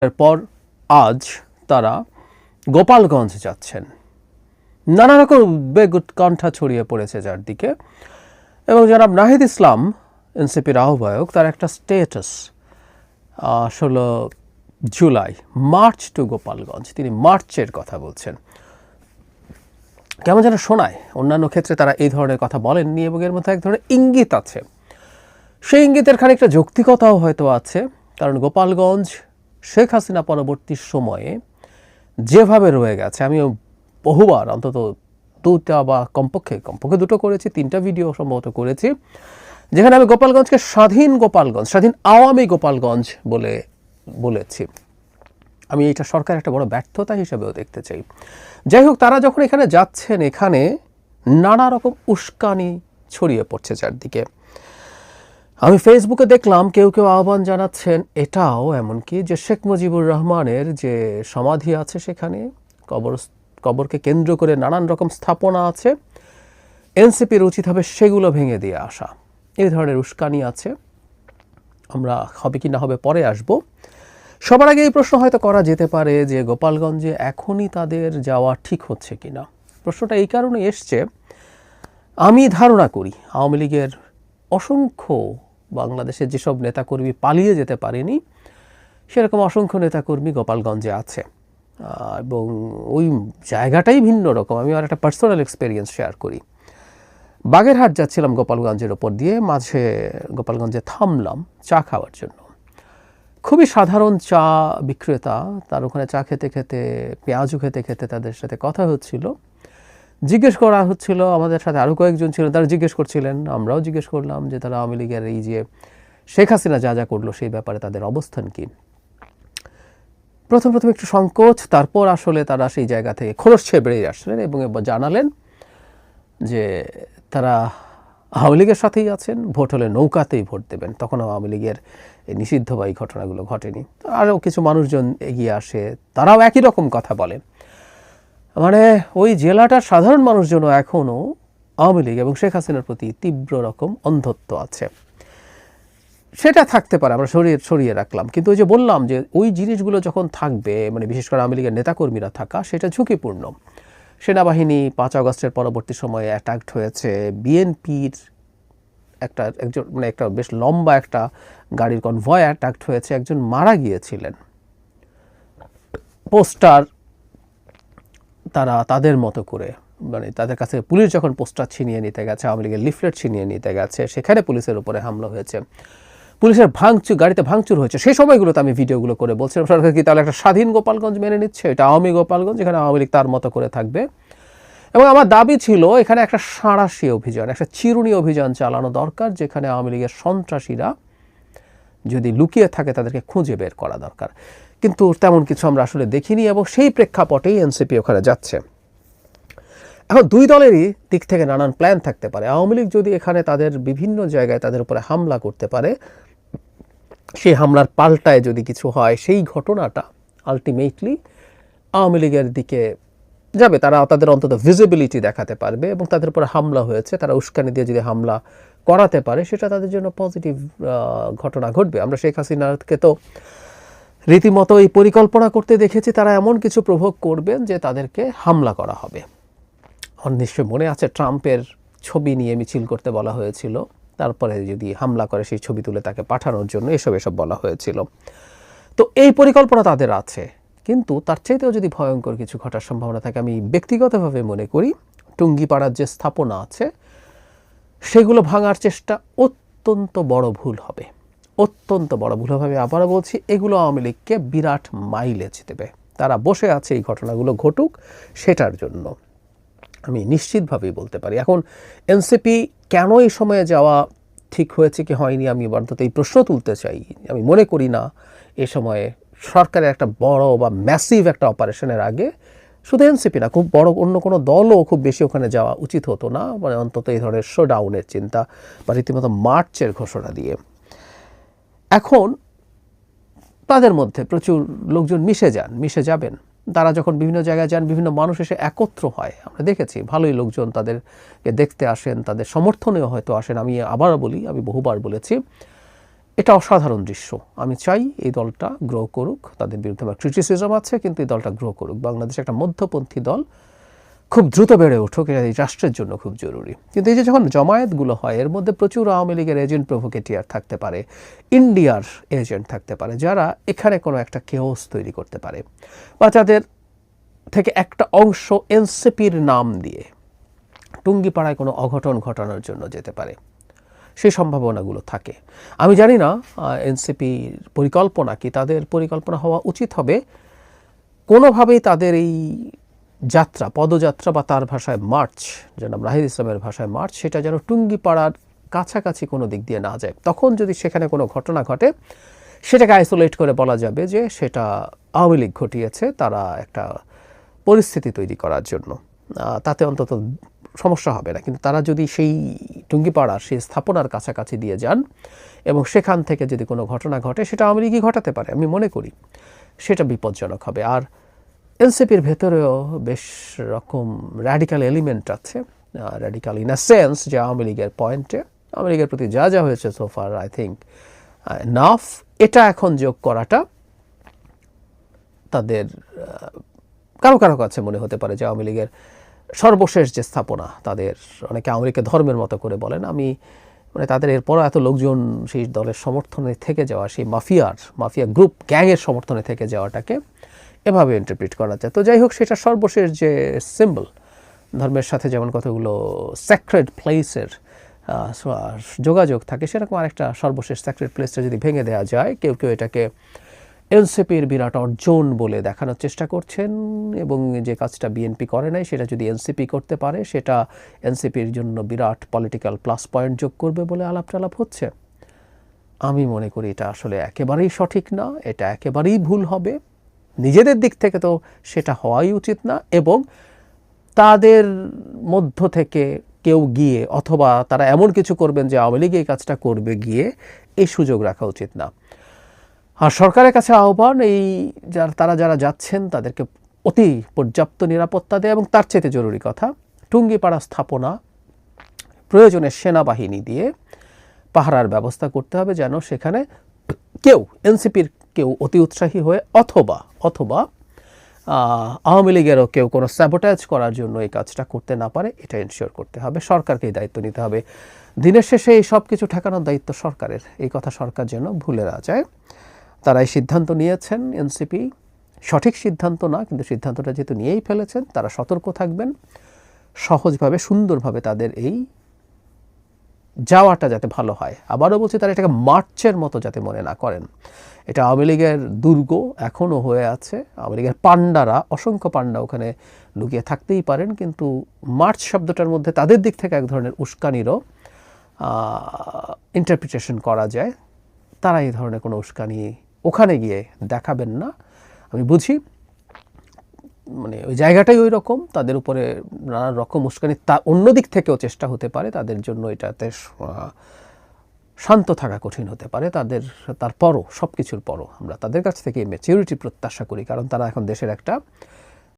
এরপর আজ তারা গোপালগঞ্জ যাচ্ছেন। নানা রকম উদ্বেগ উৎকণ্ঠা ছড়িয়ে পড়েছে চারদিকে এবং জনাব নাহিদ ইসলাম এনসিপির আহ্বায়ক তার একটা status 16 July march to Gopalganj, তিনি মার্চের কথা বলছেন। কেমন যেন শোনায়, অন্যান্য ক্ষেত্রে তারা এই ধরনের কথা বলেননি এবং এর মধ্যে এক ধরনের ইঙ্গিত আছে। সেই ইঙ্গিতের খানিকটা যৌক্তিকতাও হয়তো আছে, কারণ গোপালগঞ্জ শেখ হাসিনা পরবর্তী সময়ে যেভাবে রয়ে গেছে, আমি বহুবার অন্তত দুটা বা কমপক্ষে দুটো করেছি, 3টা ভিডিও সম্ভবত করেছি, যেখানে আমি গোপালগঞ্জকে স্বাধীন গোপালগঞ্জ, স্বাধীন আওয়ামী গোপালগঞ্জ বলেছি। আমি এটা সরকারের একটা বড় ব্যর্থতা হিসেবেও দেখতে চাই। যাই হোক, তারা যখন এখানে যাচ্ছেন, এখানে নানা রকম উস্কানি ছড়িয়ে পড়ছে চারদিকে। আমি ফেসবুকে দেখলাম কেউ আহ্বান জানাচ্ছেন এটাও এমনকি যে শেখ মুজিবুর রহমানের যে সমাধি আছে সেখানে কবরকে কেন্দ্র করে নানান রকম স্থাপনা আছে, এনসিপির উচিত হবে সেগুলো ভেঙে দিয়ে আসা। এই ধরনের উস্কানি আছে। আমরা হবে কি না হবে পরে আসব। সবার আগে এই প্রশ্ন হয়তো করা যেতে পারে যে গোপালগঞ্জে এখনই তাদের যাওয়া ঠিক হচ্ছে কিনা। প্রশ্নটা এই কারণে এসছে, আমি ধারণা করি আওয়ামী লীগের অসংখ্য বাংলাদেশের যেসব নেতাকর্মী পালিয়ে যেতে পারেনি, সেরকম অসংখ্য নেতাকর্মী গোপালগঞ্জে আছে এবং ওই জায়গাটাই ভিন্ন রকম। আমি আর একটা পার্সোনাল এক্সপেরিয়েন্স শেয়ার করি। বাগেরহাট যাচ্ছিলাম গোপালগঞ্জের ওপর দিয়ে, মাঝে গোপালগঞ্জে থামলাম চা খাওয়ার জন্য। খুবই সাধারণ চা বিক্রেতা, তার ওখানে চা খেতে খেতে, পেঁয়াজু খেতে খেতে তাদের সাথে কথা হচ্ছিল। জিজ্ঞেস করা হচ্ছিল, আমাদের সাথে আরও কয়েকজন ছিলেন, তারা জিজ্ঞেস করছিলেন, আমরাও জিজ্ঞেস করলাম যে তারা আওয়ামী লীগের এই যে শেখ হাসিনা যা করলো সেই ব্যাপারে তাদের অবস্থান কি। প্রথম একটু সংকোচ, তারপর আসলে তারা সেই জায়গা থেকে খোলস ছেড়ে বেরিয়ে আসলেন এবং জানালেন যে তারা আওয়ামী লীগের সাথেই আছেন, ভোট হলে নৌকাতেই ভোট দেবেন। তখন আওয়ামী লীগের এই নিষিদ্ধ বা এই ঘটনাগুলো ঘটেনি। আরও কিছু মানুষজন এগিয়ে আসে, তারাও একই রকম কথা বলেন। মানে ওই জেলাটার সাধারণ মানুষজনও এখনও আওয়ামী লীগ এবং শেখ হাসিনার প্রতি তীব্র রকম অন্ধত্ব আছে। সেটা থাকতে পারে, আমরা সরিয়ে রাখলাম, কিন্তু ওই যে বললাম যে ওই জিনিসগুলো যখন থাকবে, মানে বিশেষ করে আওয়ামী লীগের নেতাকর্মীরা থাকা, সেটা ঝুঁকিপূর্ণ। সেনাবাহিনী 5 আগস্টের পরবর্তী সময়ে অ্যাটাকড হয়েছে, বিএনপির একটা বেশ লম্বা একটা গাড়ির কনভয় অ্যাটাকড হয়েছে, একজন মারা গিয়েছিলেন। পোস্টার তারা তাদের মতো করে, মানে তাদের কাছে পুলিশ যখন পোস্টার ছিনিয়ে নিতে গেছে, আওয়ামী লীগের লিফলেট ছিনিয়ে নিতে গেছে, সেখানে পুলিশের উপরে হামলা হয়েছে, পুলিশের গাড়িতে ভাঙচুর হয়েছে। সেই সময়গুলোতে আমি ভিডিওগুলো করে বলছিলাম সরকার কি তাহলে একটা স্বাধীন গোপালগঞ্জ মেনে নিচ্ছে, এটা আওয়ামী গোপালগঞ্জ, এখানে আওয়ামী লীগ তার মতো করে থাকবে। এবং আমার দাবি ছিল এখানে একটা সাঁড়াশি অভিযান, একটা চিরুনি অভিযান চালানো দরকার, যেখানে আওয়ামী লীগের সন্ত্রাসীরা যদি লুকিয়ে থাকে তাদেরকে খুঁজে বের করা দরকার। কিন্তু তেমন কিছু আমরা আসলে দেখিনি এবং সেই প্রেক্ষাপটেই এনসিপি ওখানে যাচ্ছে। এখন দুই দলেরই দিক থেকে নানান প্ল্যান থাকতে পারে। আওয়ামী লীগ যদি এখানে তাদের বিভিন্ন জায়গায় তাদের উপরে হামলা করতে পারে, সেই হামলার পাল্টায় যদি কিছু হয়, সেই ঘটনাটা আলটিমেটলি আওয়ামী লীগের দিকে যাবে। তারা তাদের অন্তত ভিজিবিলিটি দেখাতে পারবে এবং তাদের উপরে হামলা হয়েছে, তারা উস্কানি দিয়ে যদি হামলা করাতে পারে, সেটা তাদের জন্য পজিটিভ ঘটনা ঘটবে। আমরা শেখ হাসিনাকে তো রীতিমতো এই পরিকল্পনা করতে দেখেছি, তারা এমন কিছু প্রভোগ করবেন যে তাদেরকে হামলা করা হবে। নিশ্চয় মনে আছে ট্রাম্পের ছবি নিয়ে মিছিল করতে বলা হয়েছিল, তারপরে যদি হামলা করে সেই ছবি তুলে তাকে পাঠানোর জন্য এসব বলা হয়েছিল। তো এই পরিকল্পনা তাদের আছে, কিন্তু তার চাইতেও যদি ভয়ঙ্কর কিছু ঘটার সম্ভাবনা থাকে, আমি ব্যক্তিগতভাবে মনে করি টুঙ্গিপাড়ার যে স্থাপনা আছে সেগুলো ভাঙার চেষ্টা অত্যন্ত বড় ভুল হবে, অত্যন্ত বড় ভুল হবে। আমি আবারও বলছি, এগুলো আওয়ামী লীগকে বিরাট মাইলেজ দেবে। তারা বসে আছে এই ঘটনাগুলো ঘটুক সেটার জন্য, আমি নিশ্চিতভাবেই বলতে পারি। এখন এনসিপি কেন এই সময়ে যাওয়া ঠিক হয়েছে কি হয়নি, আমি অন্তত এই প্রশ্ন তুলতে চাই। আমি মনে করি না এ সময়ে সরকারের একটা বড় বা ম্যাসিভ একটা অপারেশনের আগে শুধু এনসিপি না, খুব বড় অন্য কোনো দলও খুব বেশি ওখানে যাওয়া উচিত হতো না, মানে অন্তত এই ধরনের শোডাউনের চিন্তা বা রীতিমতো মার্চের ঘোষণা দিয়ে। এখন তাদের মধ্যে প্রচুর লোকজন মিশে যাবেন। তারা যখন বিভিন্ন জায়গায় যান, বিভিন্ন মানুষ এসে একত্র হয়, আমরা দেখেছি ভালোই লোকজন তাদেরকে দেখতে আসেন, তাদের সমর্থনেও হয়তো আসেন। আমি আবারও বলি, আমি বহুবার বলেছি, এটা অসাধারণ দৃশ্য। আমি চাই এই দলটা গ্রো করুক, তাদের বিরুদ্ধে আমার ক্রিটিসিজম আছে, কিন্তু এই দলটা গ্রো করুক। বাংলাদেশ একটা মধ্যপন্থী দল, খুব দ্রুত বেড়ে উঠুক, এটা এই রাষ্ট্রের জন্য খুব জরুরি। কিন্তু এই যে যখন জমায়েতগুলো হয়, এর মধ্যে প্রচুর আওয়ামী লীগের এজেন্ট প্রভোকেটিয়ার থাকতে পারে, ইন্ডিয়ার এজেন্ট থাকতে পারে, যারা এখানে কোনো একটা কেওস তৈরি করতে পারে, বা যাদের থেকে একটা অংশ এনসিপির নাম দিয়ে টুঙ্গিপাড়ায় কোনো অঘটন ঘটানোর জন্য যেতে পারে, সেই সম্ভাবনাগুলো থাকে। আমি জানি না এনসিপির পরিকল্পনা কি, তাদের পরিকল্পনা হওয়া উচিত হবে কোনোভাবেই তাদের এই যাত্রা, পদযাত্রা বা তার ভাষায় মার্চ, জনাব রাহিদ ইসলামের ভাষায় মার্চ, সেটা যেন টুঙ্গিপাড়ার কাছাকাছি কোনো দিক দিয়ে না যায়। তখন যদি সেখানে কোনো ঘটনা ঘটে, সেটাকে আইসোলেট করে বলা যাবে যে সেটা আওয়ামী লীগ ঘটিয়েছে, তারা একটা পরিস্থিতি তৈরি করার জন্য, তাতে অন্তত সমস্যা হবে না। কিন্তু তারা যদি সেই টুঙ্গিপাড়ার সেই স্থাপনার কাছাকাছি দিয়ে যান এবং সেখান থেকে যদি কোনো ঘটনা ঘটে, সেটা আওয়ামী লীগই ঘটাতে পারে, আমি মনে করি সেটা বিপজ্জনক হবে। আর এনসিপির ভেতরেও বেশ রকম র্যাডিক্যাল এলিমেন্ট আছে, র্যাডিক্যাল ইন আ সেন্স যে আওয়ামী লীগের পয়েন্টে, আওয়ামী লীগের প্রতি যা যা হয়েছে সোফার আই থিঙ্ক নাফ, এটা এখন যোগ করাটা তাদের কারো কারো কাছে মনে হতে পারে যে আওয়ামী লীগের সর্বশেষ যে স্থাপনা, তাদের অনেকে আওয়ামী লীগকে ধর্মের মতো করে বলেন, আমি মানে তাদের এরপরও এত লোকজন সেই দলের সমর্থনে থেকে যাওয়া, সেই মাফিয়া গ্রুপ গ্যাংয়ের সমর্থনে থেকে যাওয়াটাকে এভাবে ইন্টারপ্রিট করা যায়। তো যাই হোক, সেটা সর্বশেষ যে সিম্বল, ধর্মের সাথে যেমন কতগুলো স্যাক্রেড প্লেসের যোগাযোগ থাকে, সেরকম আরেকটা সর্বশেষ স্যাক্রেড প্লেসটা যদি ভেঙে দেওয়া যায়, কেউ কেউ এটাকে এনসিপির বিরাট অর্জন বলে দেখানোর চেষ্টা করছেন, এবং যে কাজটা বিএনপি করে নাই সেটা যদি এনসিপি করতে পারে, সেটা এনসিপির জন্য বিরাট পলিটিক্যাল প্লাস পয়েন্ট যোগ করবে বলে আলাপ টালাপ হচ্ছে। আমি মনে করি এটা আসলে একেবারেই সঠিক না, এটা একেবারেই ভুল হবে। নিজেদের দিক থেকে তো সেটা হওয়াই উচিত না, এবং তাদের মধ্য থেকে কেউ গিয়ে অথবা তারা এমন কিছু করবেন যে আওয়ামী লীগ এই কাজটা করবে গিয়ে, এই সুযোগ রাখা উচিত না। আর সরকারের কাছে আহ্বান, এই তারা যারা যাচ্ছেন তাদেরকে অতি পর্যাপ্ত নিরাপত্তা দেয়, এবং তার চেয়ে জরুরি কথা, টুঙ্গিপাড়া স্থাপনা প্রয়োজনে সেনাবাহিনী দিয়ে পাহারার ব্যবস্থা করতে হবে, যেন সেখানে কেউ এনসিপির কেউ অতি উৎসাহী হয়ে অথবা আওয়ামী লীগেরও কেউ কোনো স্যাবোটাজ করার জন্য এই কাজটা করতে না পারে, এটা এনশিওর করতে হবে। সরকারকেই দায়িত্ব নিতে হবে। দিনের শেষে এই সব কিছু ঠেকানোর দায়িত্ব সরকারের, এই কথা সরকার যেন ভুলে না যায়। তারা এই সিদ্ধান্ত নিয়েছেন, এনসিপি সঠিক সিদ্ধান্ত না, কিন্তু সিদ্ধান্তটা যেহেতু নিয়েই ফেলেছেন, তারা সতর্ক থাকবেন, সহজভাবে সুন্দরভাবে তাদের এই যাওয়াটা যাতে ভালো হয়। আবারও বলছি, তারা এটাকে মার্চের মতো যাতে মনে না করেন। এটা আওয়ামী লীগের দুর্গ এখনও হয়ে আছে, আওয়ামী লীগের পান্ডারা, অসংখ্য পান্ডা ওখানে লুকিয়ে থাকতেই পারেন, কিন্তু মার্চ শব্দটার মধ্যে তাদের দিক থেকে এক ধরনের উস্কানিরও ইন্টারপ্রিটেশন করা যায়। তারা এই ধরনের কোনো উস্কানি ওখানে গিয়ে দেখাবেন না। আমি বুঝি মানে ওই জায়গাটাই ওই রকম, তাদের উপরে নানা রকম উস্কানি, তা অন্য দিক থেকেও চেষ্টা হতে পারে তাদের জন্য এটাতে শান্ত থাকা কঠিন হতে পারে। তারপরও সব কিছুর পরও আমরা তাদের কাছ থেকে ম্যাচিউরিটি প্রত্যাশা করি, কারণ তারা এখন দেশের একটা